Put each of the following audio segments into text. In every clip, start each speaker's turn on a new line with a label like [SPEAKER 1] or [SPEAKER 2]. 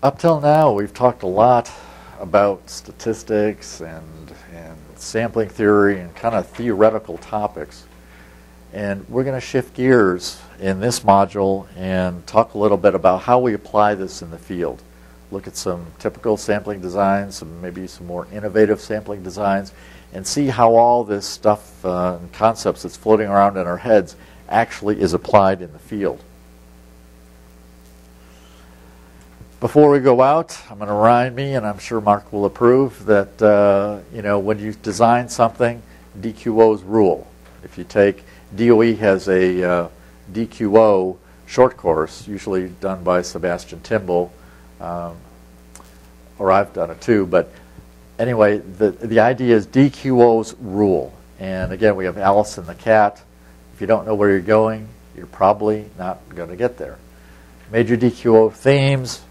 [SPEAKER 1] Up till now, we've talked a lot about statistics and sampling theory and kind of theoretical topics. And we're going to shift gears in this module and talk a little bit about how we apply this in the field. Look at some typical sampling designs, maybe some more innovative sampling designs, and see how all this stuff and concepts that's floating around in our heads actually is applied in the field. Before we go out, I'm going to remind me, and I'm sure Mark will approve, that when you design something, DQO's rule. If you take, DOE has a DQO short course, usually done by Sebastian Timball, or I've done it too, but anyway, the idea is DQO's rule. And again, we have Alice and the cat. If you don't know where you're going, you're probably not going to get there. Major DQO themes.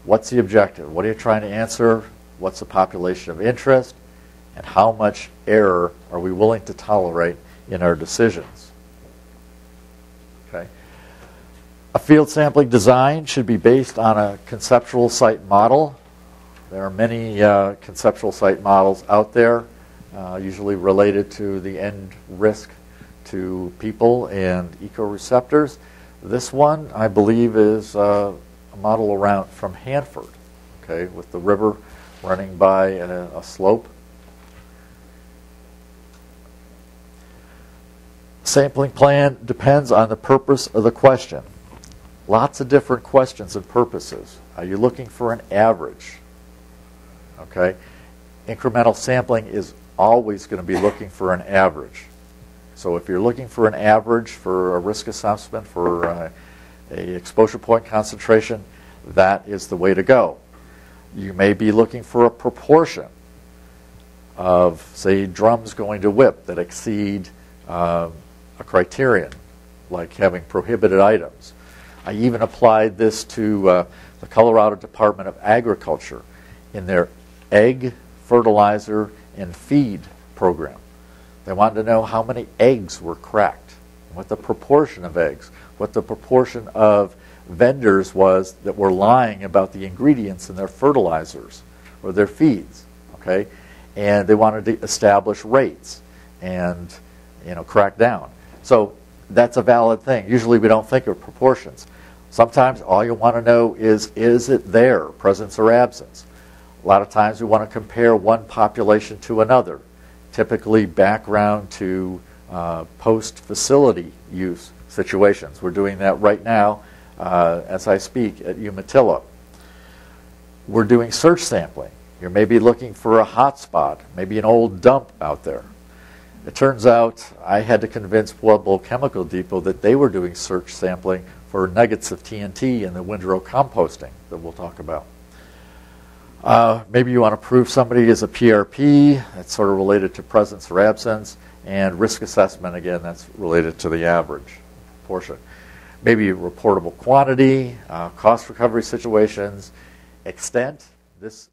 [SPEAKER 1] What's the objective? What are you trying to answer? What's the population of interest? And how much error are we willing to tolerate in our decisions? Okay. A field sampling design should be based on a conceptual site model. There are many conceptual site models out there, usually related to the end risk to people and ecoreceptors. This one, I believe, is a model around from Hanford, okay, with the river running by a slope. Sampling plan depends on the purpose of the question. Lots of different questions and purposes. Are you looking for an average? Okay. Incremental sampling is always going to be looking for an average. So if you're looking for an average for a risk assessment for a exposure point concentration, that is the way to go. You may be looking for a proportion of, say, drums going to WIP that exceed a criterion, like having prohibited items. I even applied this to the Colorado Department of Agriculture in their egg, fertilizer, and feed program. They wanted to know how many eggs were cracked, what the proportion of eggs, what the proportion of vendors was that were lying about the ingredients in their fertilizers or their feeds, okay? And they wanted to establish rates and, crack down. So that's a valid thing. Usually we don't think of proportions. Sometimes all you want to know is it there, presence or absence? A lot of times we want to compare one population to another, typically background to post-facility use situations. We're doing that right now as I speak at Umatilla. We're doing search sampling. You're maybe looking for a hot spot, maybe an old dump out there. It turns out I had to convince Pueblo Chemical Depot that they were doing search sampling for nuggets of TNT in the windrow composting that we'll talk about. Maybe you want to prove somebody is a PRP. That's sort of related to presence or absence. And risk assessment, again, that's related to the average portion. Maybe reportable quantity, cost recovery situations, extent. This